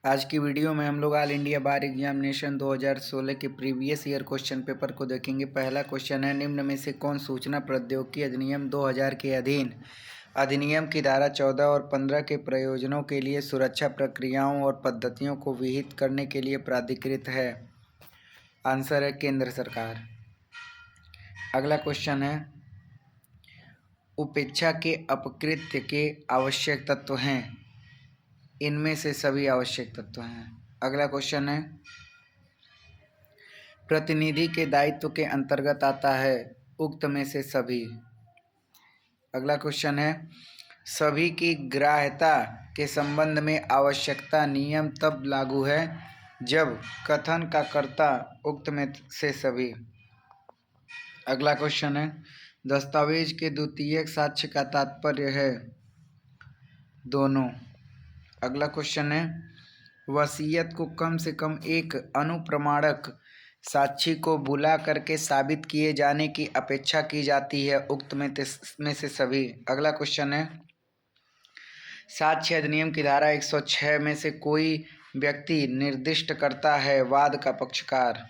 आज की वीडियो में हम लोग ऑल इंडिया बार एग्जामिनेशन 2016 के प्रीवियस ईयर क्वेश्चन पेपर को देखेंगे। पहला क्वेश्चन है, निम्न में से कौन सूचना प्रौद्योगिकी अधिनियम 2000 के अधीन अधिनियम की धारा 14 और 15 के प्रयोजनों के लिए सुरक्षा प्रक्रियाओं और पद्धतियों को विहित करने के लिए प्राधिकृत है? आंसर है केंद्र सरकार। अगला क्वेश्चन है, उपेक्षा के अपकृत्य के आवश्यक तत्व हैं? इनमें से सभी आवश्यक तत्व हैं। अगला क्वेश्चन है, प्रतिनिधि के दायित्व के अंतर्गत आता है उक्त में से सभी? अगला क्वेश्चन है, सभी की ग्राह्यता के संबंध में आवश्यकता नियम तब लागू है जब कथन का कर्ता उक्त में से सभी। अगला क्वेश्चन है, दस्तावेज के द्वितीयक साक्ष्य का तात्पर्य है दोनों। अगला क्वेश्चन है, वसीयत को कम से कम एक अनुप्रमाणक साक्षी को बुला करके साबित किए जाने की अपेक्षा की जाती है उक्त में से सभी। अगला क्वेश्चन है, साक्ष्य अधिनियम की धारा 106 में से कोई व्यक्ति निर्दिष्ट करता है वाद का पक्षकार?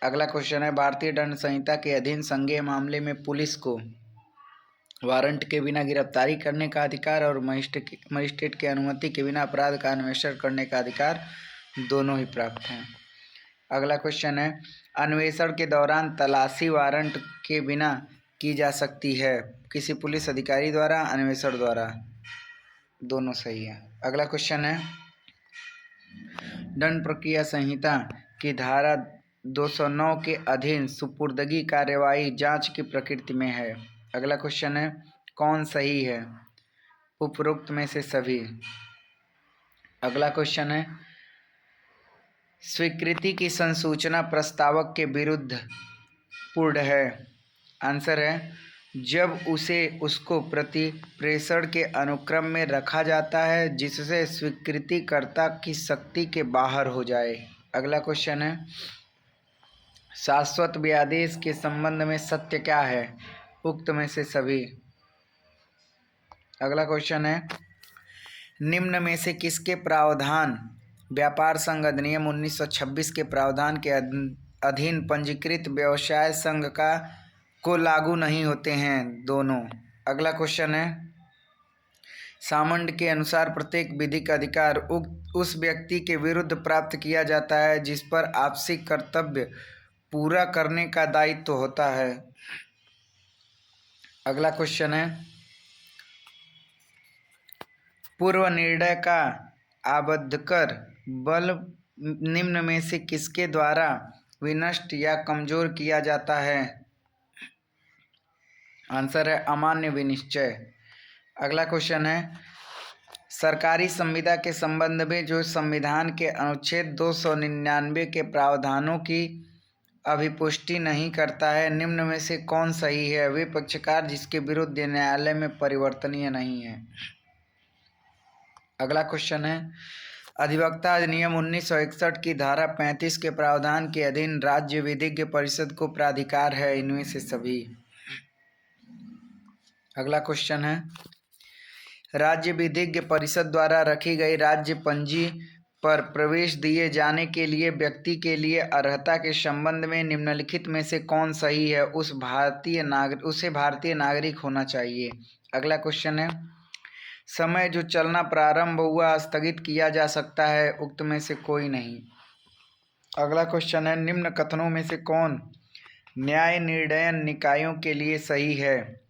अगला क्वेश्चन है, भारतीय दंड संहिता के अधीन संज्ञेय मामले में पुलिस को वारंट के बिना गिरफ्तारी करने का अधिकार और मजिस्ट्रेट की अनुमति के बिना अपराध का अन्वेषण करने का अधिकार दोनों ही प्राप्त हैं। अगला क्वेश्चन है, अन्वेषण के दौरान तलाशी वारंट के बिना की जा सकती है किसी पुलिस अधिकारी द्वारा, अन्वेषण द्वारा? दोनों सही है। अगला क्वेश्चन है, दंड प्रक्रिया संहिता की धारा 209 के अधीन सुपुर्दगी कार्यवाही जांच की प्रकृति में है? अगला क्वेश्चन है, कौन सही है उपरोक्त में से सभी? अगला क्वेश्चन है, स्वीकृति की संसूचना प्रस्तावक के विरुद्ध पूर्ण है? आंसर है, जब उसे उसको प्रति प्रेषण के अनुक्रम में रखा जाता है जिससे स्वीकृतिकर्ता की शक्ति के बाहर हो जाए। अगला क्वेश्चन है, शाश्वत व्यादेश के संबंध में सत्य क्या है उक्त में से सभी? अगला क्वेश्चन है, निम्न में से किसके प्रावधान व्यापार संघ अधिनियम 1926 के प्रावधान के अधीन पंजीकृत व्यवसाय संघ को लागू नहीं होते हैं? दोनों। अगला क्वेश्चन है, सामंड के अनुसार प्रत्येक विधिक अधिकार उस व्यक्ति के विरुद्ध प्राप्त किया जाता है जिस पर आपसी कर्तव्य पूरा करने का दायित्व होता है। अगला क्वेश्चन है, पूर्व निर्णय का आबद्धकर बल निम्न में से किसके द्वारा विनष्ट या कमजोर किया जाता है? आंसर है, अमान्य विनिश्चय। अगला क्वेश्चन है, सरकारी संविदा के संबंध में जो संविधान के अनुच्छेद 299 के प्रावधानों की अभिपुष्टि नहीं करता है, निम्न में से कौन सही है? वे पक्षकार जिसके विरुद्ध न्यायालय में परिवर्तनीय नहीं है। अगला क्वेश्चन है, अधिवक्ता अधिनियम 1961 की धारा 35 के प्रावधान के अधीन राज्य विधिज्ञ परिषद को प्राधिकार है? इनमें से सभी। अगला क्वेश्चन है, राज्य विधिज्ञ परिषद द्वारा रखी गई राज्य पंजी पर प्रवेश दिए जाने के लिए व्यक्ति के लिए अर्हता के संबंध में निम्नलिखित में से कौन सही है? उसे भारतीय नागरिक होना चाहिए। अगला क्वेश्चन है, समय जो चलना प्रारंभ हुआ स्थगित किया जा सकता है? उक्त में से कोई नहीं। अगला क्वेश्चन है, निम्न कथनों में से कौन न्याय निर्णयन निकायों के लिए सही है?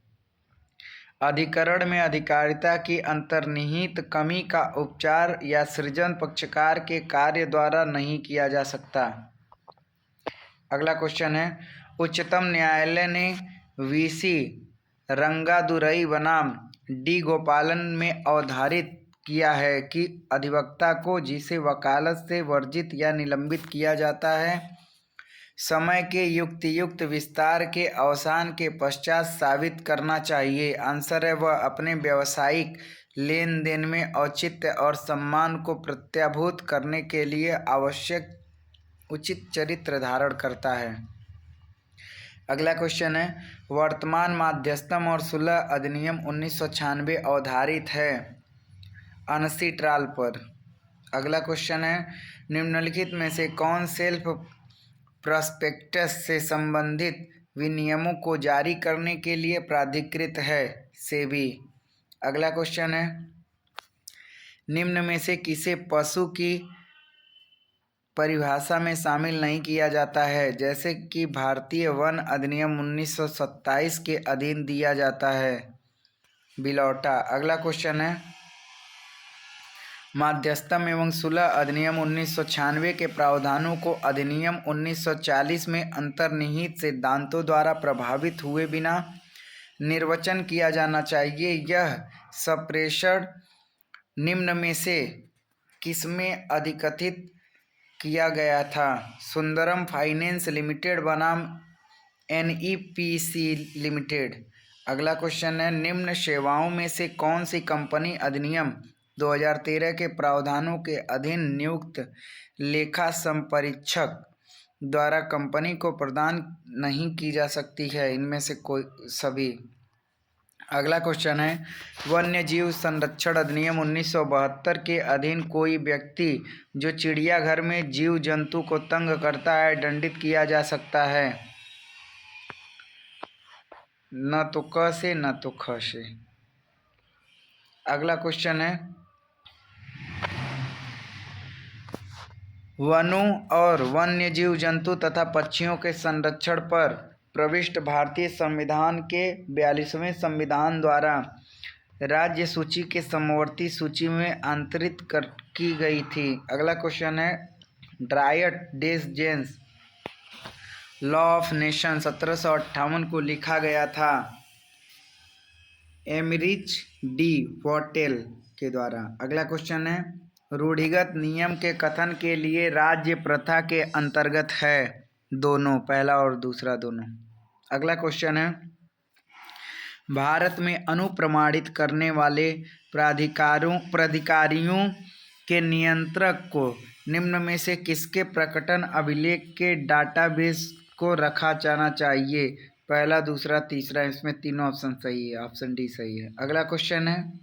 अधिकरण में अधिकारिता की अंतर्निहित कमी का उपचार या सृजन पक्षकार के कार्य द्वारा नहीं किया जा सकता। अगला क्वेश्चन है, उच्चतम न्यायालय ने वीसी रंगादुरई बनाम डी गोपालन में अवधारित किया है कि अधिवक्ता को जिसे वकालत से वर्जित या निलंबित किया जाता है समय के युक्तियुक्त विस्तार के अवसान के पश्चात साबित करना चाहिए। आंसर है, वह अपने व्यावसायिक लेन देन में औचित्य और सम्मान को प्रत्याभूत करने के लिए आवश्यक उचित चरित्र धारण करता है। अगला क्वेश्चन है, वर्तमान माध्यस्थम और सुलह अधिनियम 1996 अवधारित है अनसी ट्राल पर? अगला क्वेश्चन है, निम्नलिखित में से कौन सेल्फ प्रॉस्पेक्टस से संबंधित विनियमों को जारी करने के लिए प्राधिकृत है? सेबी। अगला क्वेश्चन है, निम्न में से किसे पशु की परिभाषा में शामिल नहीं किया जाता है, जैसे कि भारतीय वन अधिनियम 1927 के अधीन दिया जाता है? बिलौटा। अगला क्वेश्चन है, मध्यस्थम एवं सुलह अधिनियम 1996 के प्रावधानों को अधिनियम 1940 में अंतर्निहित सिद्धांतों द्वारा प्रभावित हुए बिना निर्वचन किया जाना चाहिए। यह संप्रेषण निम्न में से किसमें अधिकथित किया गया था? सुंदरम फाइनेंस लिमिटेड बनाम NEPC लिमिटेड। अगला क्वेश्चन है, निम्न सेवाओं में से कौन सी कंपनी अधिनियम 2013 के प्रावधानों के अधीन नियुक्त लेखा संपरीक्षक द्वारा कंपनी को प्रदान नहीं की जा सकती है? इनमें से कोई सभी। अगला क्वेश्चन है, वन्य जीव संरक्षण अधिनियम 1972 के अधीन कोई व्यक्ति जो चिड़ियाघर में जीव जंतु को तंग करता है दंडित किया जा सकता है? न तो क से न तो ख से। अगला क्वेश्चन है, वनों और वन्य जीव जंतु तथा पक्षियों के संरक्षण पर प्रविष्ट भारतीय संविधान के 42वें संविधान द्वारा राज्य सूची के समवर्ती सूची में अंतरित की गई थी। अगला क्वेश्चन है, ड्रायट डेस जेन्स लॉ ऑफ नेशन 1758 को लिखा गया था एमरिच डी वॉटेल के द्वारा। अगला क्वेश्चन है, रूढ़िगत नियम के कथन के लिए राज्य प्रथा के अंतर्गत है? दोनों, पहला और दूसरा दोनों। अगला क्वेश्चन है, भारत में अनुप्रमाणित करने वाले प्राधिकारियों के नियंत्रक को निम्न में से किसके प्रकटन अभिलेख के डाटाबेस को रखा जाना चाहिए? पहला, दूसरा, तीसरा। इसमें तीनों ऑप्शन सही है, ऑप्शन डी सही है। अगला क्वेश्चन है,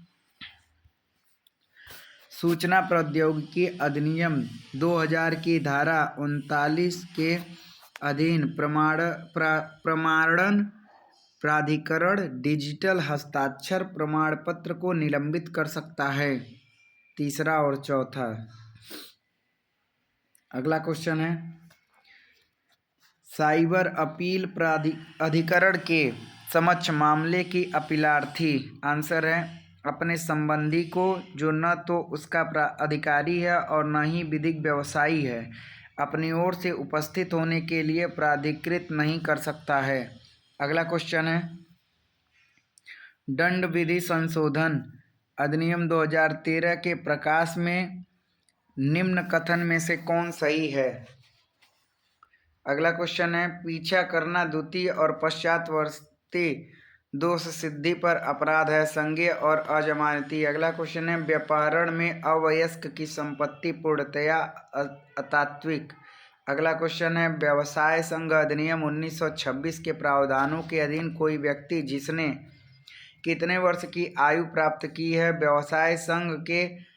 सूचना प्रौद्योगिकी अधिनियम 2000 की धारा 39 के अधीन प्रमाणन प्राधिकरण डिजिटल हस्ताक्षर प्रमाण पत्र को निलंबित कर सकता है? तीसरा और चौथा। अगला क्वेश्चन है, साइबर अपील अधिकरण के समक्ष मामले की अपीलार्थी आंसर है अपने संबंधी को जो न तो उसका अधिकारी है और न ही विधिक व्यवसायी है अपनी ओर से उपस्थित होने के लिए प्राधिकृत नहीं कर सकता है। अगला क्वेश्चन है, दंड विधि संशोधन अधिनियम 2013 के प्रकाश में निम्न कथन में से कौन सही है? अगला क्वेश्चन है, पीछा करना द्वितीय और पश्चातवर्ती दोष सिद्धि पर अपराध है, संज्ञेय और अजमानती। अगला क्वेश्चन है, व्यापारण में अवयस्क की संपत्ति पूर्णतया अतात्विक। अगला क्वेश्चन है, व्यवसाय संघ अधिनियम 1926 के प्रावधानों के अधीन कोई व्यक्ति जिसने कितने वर्ष की आयु प्राप्त की है व्यवसाय संघ के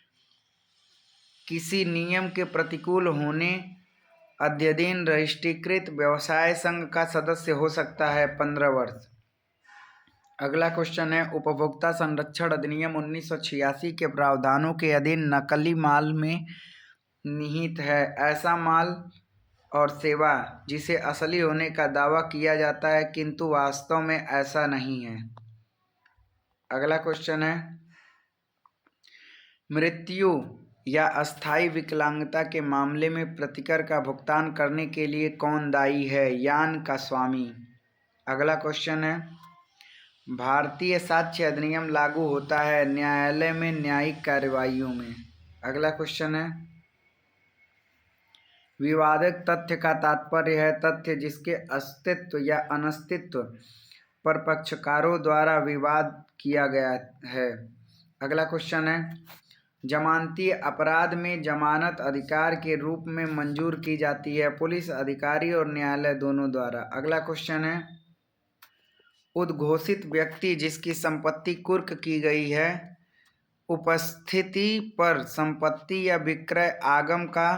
किसी नियम के प्रतिकूल होने अद्यतन रजिस्ट्रीकृत व्यवसाय संघ का सदस्य हो सकता है? 15 वर्ष। अगला क्वेश्चन है, उपभोक्ता संरक्षण अधिनियम 1986 के प्रावधानों के अधीन नकली माल में निहित है ऐसा माल और सेवा जिसे असली होने का दावा किया जाता है किंतु वास्तव में ऐसा नहीं है? अगला क्वेश्चन है, मृत्यु या अस्थायी विकलांगता के मामले में प्रतिकर का भुगतान करने के लिए कौन दायी है? यान का स्वामी। अगला क्वेश्चन है, भारतीय साक्ष्य अधिनियम लागू होता है न्यायालय में न्यायिक कार्यवाहियों में? अगला क्वेश्चन है, विवादित तथ्य का तात्पर्य है तथ्य जिसके अस्तित्व या अनस्तित्व पर पक्षकारों द्वारा विवाद किया गया है। अगला क्वेश्चन है, जमानती अपराध में जमानत अधिकार के रूप में मंजूर की जाती है पुलिस अधिकारी और न्यायालय दोनों द्वारा। अगला क्वेश्चन है, उद्घोषित व्यक्ति जिसकी संपत्ति कुर्क की गई है उपस्थिति पर संपत्ति या विक्रय आगम का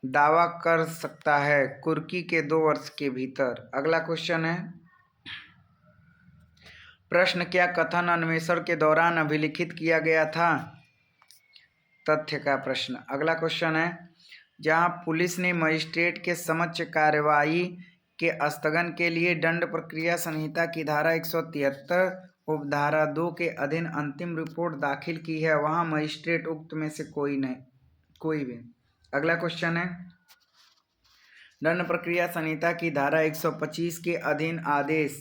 दावा कर सकता है कुर्की के 2 वर्ष के भीतर। अगला क्वेश्चन है, प्रश्न, क्या कथन अन्वेषण के दौरान अभिलिखित किया गया था? तथ्य का प्रश्न। अगला क्वेश्चन है, जहां पुलिस ने मजिस्ट्रेट के समक्ष कार्यवाही के स्थगन के लिए दंड प्रक्रिया संहिता की धारा 173 उपधारा 2 के अधीन अंतिम रिपोर्ट दाखिल की है, वहां मजिस्ट्रेट उक्त में से कोई भी। अगला क्वेश्चन है, दंड प्रक्रिया संहिता की धारा 125 के अधीन आदेश।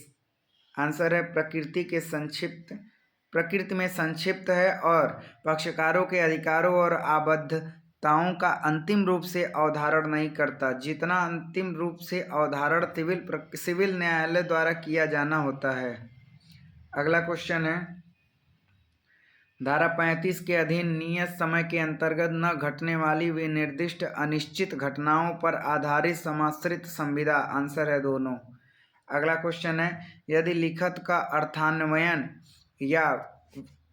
आंसर है प्रकृति में संक्षिप्त है और पक्षकारों के अधिकारों और आबद्धताओं का अंतिम रूप से अवधारण नहीं करता, जितना अंतिम रूप से अवधारण सिविल न्यायालय द्वारा किया जाना होता है। अगला क्वेश्चन है, धारा 35 के अधीन नियत समय के अंतर्गत न घटने वाली विनिर्दिष्ट अनिश्चित घटनाओं पर आधारित समाश्रित संविदा। आंसर है दोनों। अगला क्वेश्चन है, यदि लिखत का अर्थान्वयन या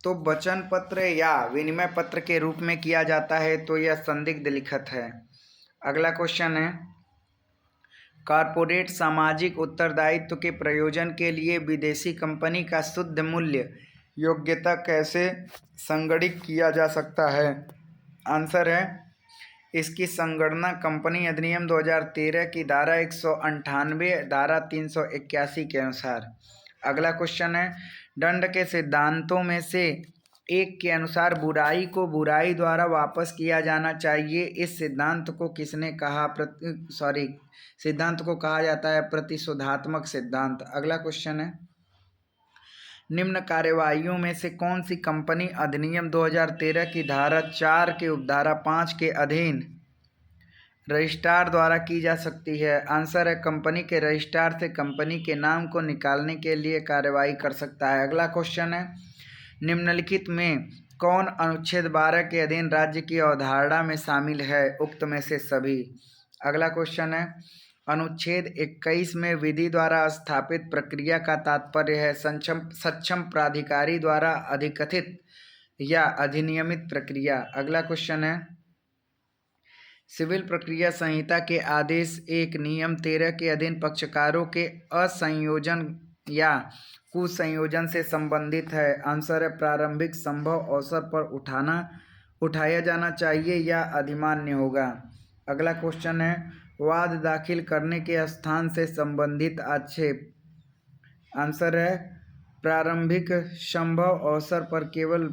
तो वचन पत्र या विनिमय पत्र के रूप में किया जाता है तो यह संदिग्ध लिखत है। अगला क्वेश्चन है, कॉर्पोरेट सामाजिक उत्तरदायित्व के प्रयोजन के लिए विदेशी कंपनी का शुद्ध मूल्य योग्यता कैसे संगणित किया जा सकता है? आंसर है, इसकी संगणना कंपनी अधिनियम 2013 की धारा 198 धारा 381 के अनुसार। अगला क्वेश्चन है, दंड के सिद्धांतों में से एक के अनुसार बुराई को बुराई द्वारा वापस किया जाना चाहिए। इस सिद्धांत को किसने कहा? सिद्धांत को कहा जाता है प्रतिशोधात्मक सिद्धांत। अगला क्वेश्चन है, निम्न कार्यवाहियों में से कौन सी कंपनी अधिनियम 2013 की धारा 4 के उपधारा 5 के अधीन रजिस्ट्रार द्वारा की जा सकती है? आंसर है, कंपनी के रजिस्ट्रार से कंपनी के नाम को निकालने के लिए कार्यवाही कर सकता है। अगला क्वेश्चन है, निम्नलिखित में कौन अनुच्छेद 12 के अधीन राज्य की अवधारणा में शामिल है? उक्त में से सभी। अगला क्वेश्चन है, अनुच्छेद 21 में विधि द्वारा स्थापित प्रक्रिया का तात्पर्य है सक्षम प्राधिकारी द्वारा अधिकथित या अधिनियमित प्रक्रिया। अगला क्वेश्चन है, सिविल प्रक्रिया संहिता के आदेश 1 नियम 13 के अधीन पक्षकारों के असंयोजन या कुसंयोजन से संबंधित है। आंसर है, प्रारंभिक संभव अवसर पर उठाया जाना चाहिए या अधिमान्य होगा। अगला क्वेश्चन है, वाद दाखिल करने के स्थान से संबंधित आक्षेप। आंसर है, प्रारंभिक संभव अवसर पर केवल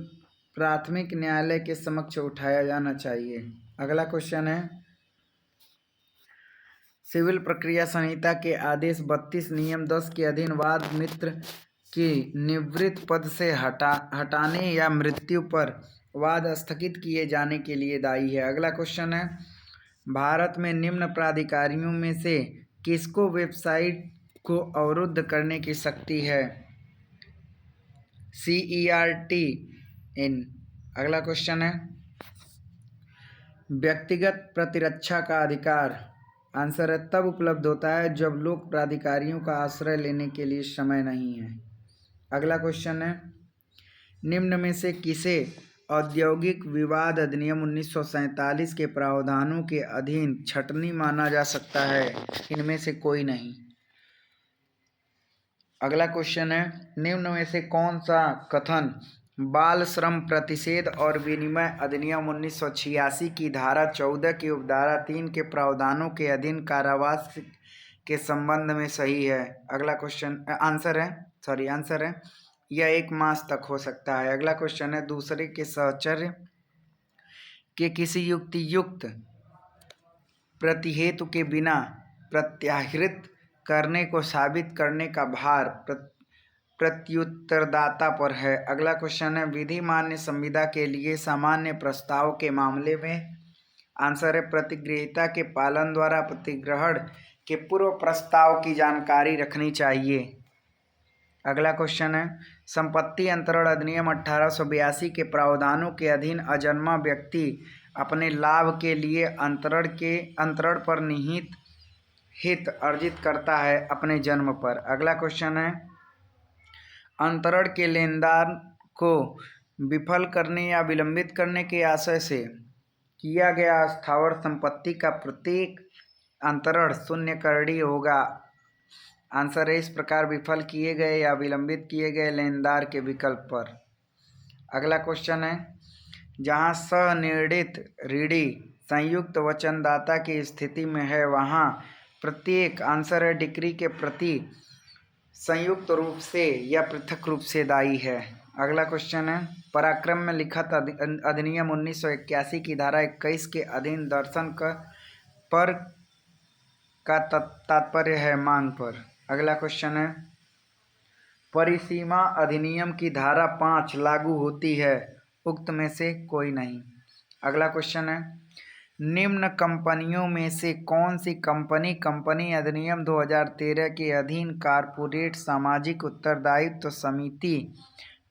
प्राथमिक न्यायालय के समक्ष उठाया जाना चाहिए। अगला क्वेश्चन है, सिविल प्रक्रिया संहिता के आदेश 32 नियम 10 के अधीन वाद मित्र की निवृत्त पद से हटाने या मृत्यु पर वाद स्थगित किए जाने के लिए दायी है। अगला क्वेश्चन है, भारत में निम्न प्राधिकारियों में से किसको वेबसाइट को अवरुद्ध करने की शक्ति है? CERT इन। अगला क्वेश्चन है, व्यक्तिगत प्रतिरक्षा का अधिकार। आंसर है, तब उपलब्ध होता है जब लोक प्राधिकारियों का आश्रय लेने के लिए समय नहीं है। अगला क्वेश्चन है, निम्न में से किसे औद्योगिक विवाद अधिनियम 1947 के प्रावधानों के अधीन छटनी माना जा सकता है? इनमें से कोई नहीं। अगला क्वेश्चन है, निम्न में से कौन सा कथन बाल श्रम प्रतिषेध और विनिमय अधिनियम 1986 की धारा 14 की उपधारा 3 के प्रावधानों के अधीन कारावास के संबंध में सही है? अगला क्वेश्चन आंसर है यह 1 मास तक हो सकता है। अगला क्वेश्चन है, दूसरे के सहचर्य के किसी युक्तियुक्त प्रतिहेतु के बिना प्रत्याहृत करने को साबित करने का भार प्रत्युत्तरदाता पर है। अगला क्वेश्चन है, विधि मान्य संविदा के लिए सामान्य प्रस्ताव के मामले में। आंसर है, प्रतिगृहीता के पालन द्वारा प्रतिग्रहण के पूर्व प्रस्ताव की जानकारी रखनी चाहिए। अगला क्वेश्चन है, संपत्ति अंतरण अधिनियम 1882 के प्रावधानों के अधीन अजन्मा व्यक्ति अपने लाभ के लिए अंतरण पर निहित हित अर्जित करता है अपने जन्म पर। अगला क्वेश्चन है, अंतरण के लेनदार को विफल करने या विलंबित करने के आशय से किया गया स्थावर संपत्ति का प्रत्येक अंतरण शून्य करड़ी होगा। आंसर है इस प्रकार विफल किए गए या विलंबित किए गए लेनदार के विकल्प पर। अगला क्वेश्चन है, जहाँ सनिर्णित ऋणी संयुक्त वचनदाता की स्थिति में है वहाँ प्रत्येक, आंसर है डिक्री के प्रति संयुक्त रूप से या पृथक रूप से दायी है। अगला क्वेश्चन है, पराक्रम में लिखित अधिनियम 1981 की धारा 21 के अधीन दर्शन पर का तात्पर्य है मांग पर। अगला क्वेश्चन है, परिसीमा अधिनियम की धारा 5 लागू होती है, उक्त में से कोई नहीं। अगला क्वेश्चन है, निम्न कंपनियों में से कौन सी कंपनी कंपनी अधिनियम 2013 के अधीन कारपोरेट सामाजिक उत्तरदायित्व समिति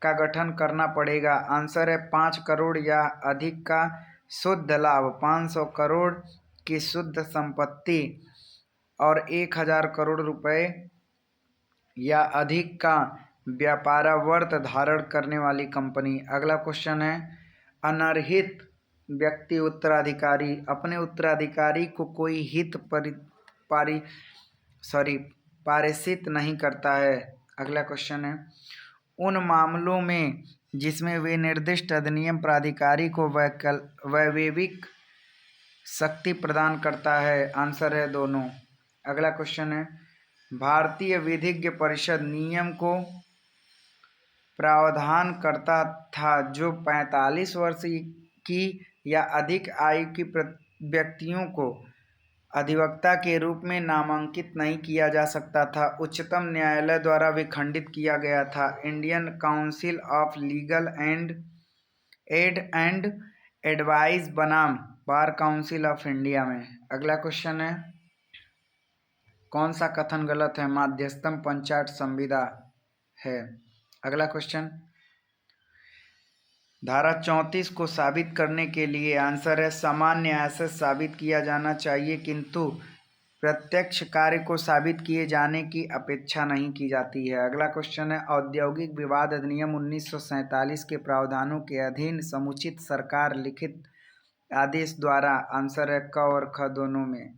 का गठन करना पड़ेगा? आंसर है 5 करोड़ या अधिक का शुद्ध लाभ, 500 करोड़ की शुद्ध संपत्ति और 1000 करोड़ रुपए या अधिक का व्यापारावर्त धारण करने वाली कंपनी। अगला क्वेश्चन है, अनर्हित व्यक्ति उत्तराधिकारी अपने उत्तराधिकारी को कोई हित पारित नहीं करता है। अगला क्वेश्चन है, उन मामलों में जिसमें वे निर्दिष्ट अधिनियम प्राधिकारी को वैवेविक शक्ति प्रदान करता है। आंसर है दोनों। अगला क्वेश्चन है, भारतीय विधिज्ञ परिषद नियम को प्रावधान करता था जो 45 वर्ष की या अधिक आयु की व्यक्तियों को अधिवक्ता के रूप में नामांकित नहीं किया जा सकता था, उच्चतम न्यायालय द्वारा विखंडित किया गया था Indian council of legal aid and advice बनाम बार काउंसिल ऑफ इंडिया में। अगला क्वेश्चन है, कौन सा कथन गलत है? मध्यस्थम पंचायत संविदा है। अगला क्वेश्चन, धारा 34 को साबित करने के लिए, आंसर है समान न्याय से साबित किया जाना चाहिए किंतु प्रत्यक्ष कार्य को साबित किए जाने की अपेक्षा नहीं की जाती है। अगला क्वेश्चन है, औद्योगिक विवाद अधिनियम 1947 के प्रावधानों के अधीन समुचित सरकार लिखित आदेश द्वारा, आंसर है क और ख दोनों में।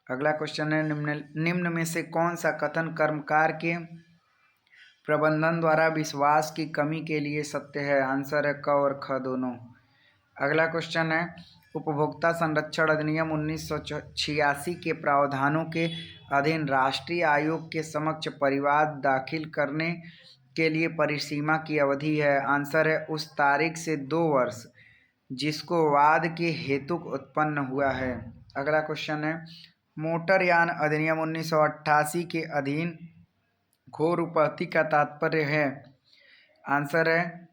अगला क्वेश्चन है, निम्न में से कौन सा कथन कर्मकार के प्रबंधन द्वारा विश्वास की कमी के लिए सत्य है? आंसर है क और ख दोनों। अगला क्वेश्चन है, उपभोक्ता संरक्षण अधिनियम 1986 के प्रावधानों के अधीन राष्ट्रीय आयोग के समक्ष परिवाद दाखिल करने के लिए परिसीमा की अवधि है। आंसर है उस तारीख से 2 वर्ष जिसको वाद के हेतुक उत्पन्न हुआ है। अगला क्वेश्चन है, मोटरयान अधिनियम 1988 के अधीन घोर उपपत्ति का तात्पर्य है? आंसर है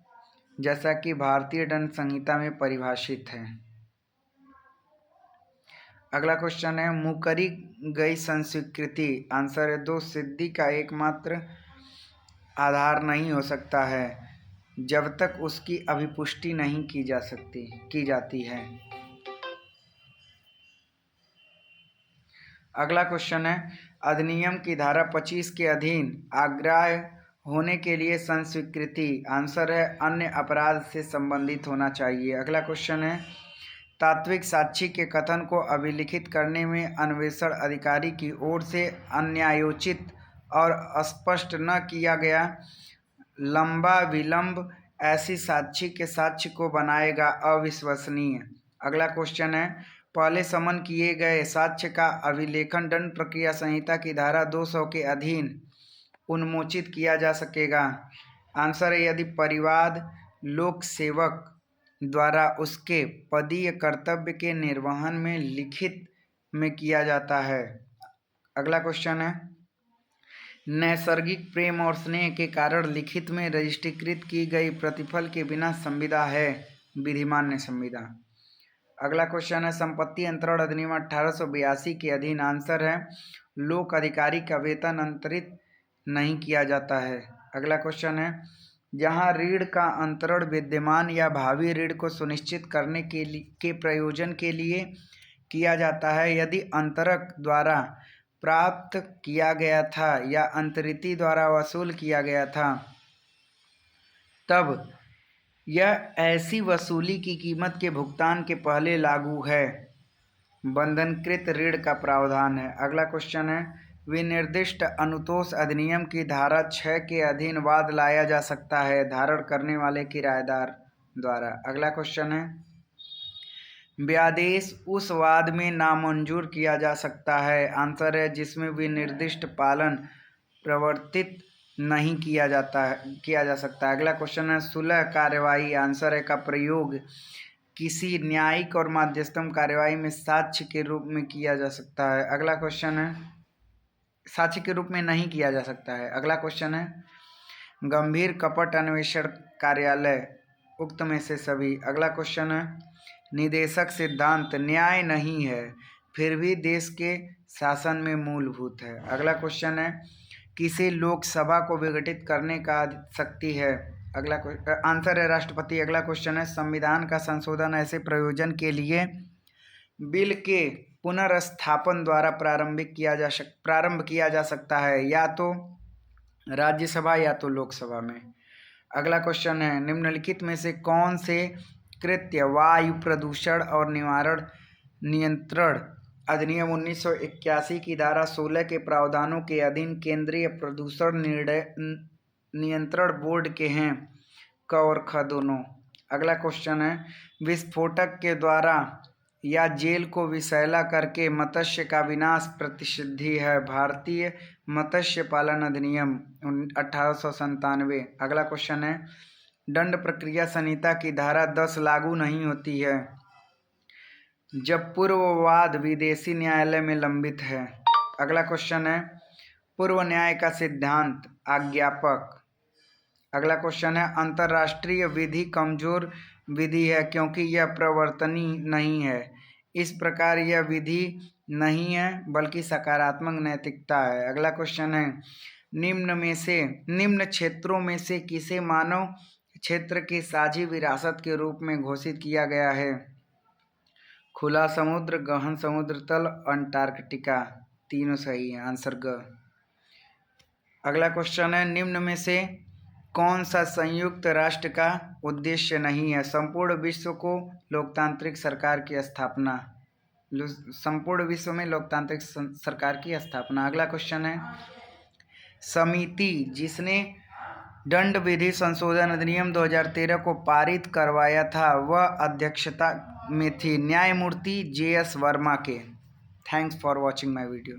जैसा कि भारतीय दंड संहिता में परिभाषित है। अगला क्वेश्चन है, मुकरी गई संस्वीकृति, आंसर है 2 सिद्धि का एकमात्र आधार नहीं हो सकता है जब तक उसकी अभिपुष्टि नहीं की जाती है। अगला क्वेश्चन है, अधिनियम की धारा 25 के अधीन अग्राह्य होने के लिए संस्वीकृति, आंसर है अन्य अपराध से संबंधित होना चाहिए। अगला क्वेश्चन है, तात्विक साक्षी के कथन को अभिलिखित करने में अन्वेषण अधिकारी की ओर से अन्यायोचित और स्पष्ट न किया गया लंबा विलंब ऐसी साक्षी के साक्ष्य को बनाएगा अविश्वसनीय। अगला क्वेश्चन है, पहले समन किए गए साक्ष्य का अभिलेखन दंड प्रक्रिया संहिता की धारा 200 के अधीन उन्मोचित किया जा सकेगा? आंसर है यदि परिवाद लोक सेवक द्वारा उसके पदीय कर्तव्य के निर्वहन में लिखित में किया जाता है। अगला क्वेश्चन है, नैसर्गिक प्रेम और स्नेह के कारण लिखित में रजिस्ट्रीकृत की गई प्रतिफल के बिना संविदा है विधिमान्य संविदा। अगला क्वेश्चन है, संपत्ति अंतरण अधिनियम 1882 के अधीन, आंसर है लोक अधिकारी का वेतन अंतरित नहीं किया जाता है। अगला क्वेश्चन है, जहां ऋण का अंतरण विद्यमान या भावी ऋण को सुनिश्चित करने के प्रयोजन के लिए किया जाता है, यदि अंतरक द्वारा प्राप्त किया गया था या अंतरिती द्वारा वसूल किया गया था, तब यह ऐसी वसूली की कीमत के भुगतान के पहले लागू है। बंधनकृत ऋण का प्रावधान है। अगला क्वेश्चन है, विनिर्दिष्ट अनुतोष अधिनियम की धारा 6 के अधीन वाद लाया जा सकता है धारण करने वाले किराएदार द्वारा। अगला क्वेश्चन है, व्यादेश उस वाद में नामंजूर किया जा सकता है, आंसर है जिसमें विनिर्दिष्ट पालन प्रवर्तित नहीं किया जा सकता है। अगला क्वेश्चन है, सुलह कार्यवाही, आंसर है का प्रयोग किसी न्यायिक और मध्यस्थम कार्यवाही में साक्ष्य के रूप में किया जा सकता है। अगला क्वेश्चन है, साक्ष्य के रूप में नहीं किया जा सकता है। अगला क्वेश्चन है, गंभीर कपट अन्वेषण कार्यालय उक्त में से सभी। अगला क्वेश्चन है, निदेशक सिद्धांत न्याय नहीं है फिर भी देश के शासन में मूलभूत है। अगला क्वेश्चन है, किसी लोकसभा को विघटित करने का शक्ति है। अगला आंसर है राष्ट्रपति। अगला क्वेश्चन है, संविधान का संशोधन ऐसे प्रयोजन के लिए बिल के पुनर्स्थापन द्वारा प्रारंभ किया जा सकता है या तो राज्यसभा या तो लोकसभा में। अगला क्वेश्चन है, निम्नलिखित में से कौन से कृत्य वायु प्रदूषण और निवारण नियंत्रण अधिनियम 1981 की धारा 16 के प्रावधानों के अधीन केंद्रीय प्रदूषण नियंत्रण बोर्ड के हैं, क और ख दोनों। अगला क्वेश्चन है, विस्फोटक के द्वारा या जेल को विषैला करके मत्स्य का विनाश प्रतिषिद्धि है, भारतीय मत्स्य पालन अधिनियम 1897। अगला क्वेश्चन है, दंड प्रक्रिया संहिता की धारा 10 लागू नहीं होती है जब पूर्ववाद विदेशी न्यायालय में लंबित है। अगला क्वेश्चन है, पूर्व न्याय का सिद्धांत आज्ञापक। अगला क्वेश्चन है, अंतर्राष्ट्रीय विधि कमजोर विधि है क्योंकि यह प्रवर्तनीय नहीं है। इस प्रकार यह विधि नहीं है बल्कि सकारात्मक नैतिकता है। अगला क्वेश्चन है, निम्न क्षेत्रों में से किसे मानव क्षेत्र की साझी विरासत के रूप में घोषित किया गया है? खुला समुद्र, गहन समुद्र तल, अंटार्कटिका। तीनों सही है, आंसर ग। अगला क्वेश्चन है, निम्न में से कौन सा संयुक्त राष्ट्र का उद्देश्य नहीं है? संपूर्ण विश्व को लोकतांत्रिक सरकार की स्थापना, संपूर्ण विश्व में लोकतांत्रिक सरकार की स्थापना। अगला क्वेश्चन है, समिति जिसने दंड विधि संशोधन अधिनियम 2013 को पारित करवाया था वह अध्यक्षता में थी न्यायमूर्ति JS वर्मा के। Thanks for watching my video.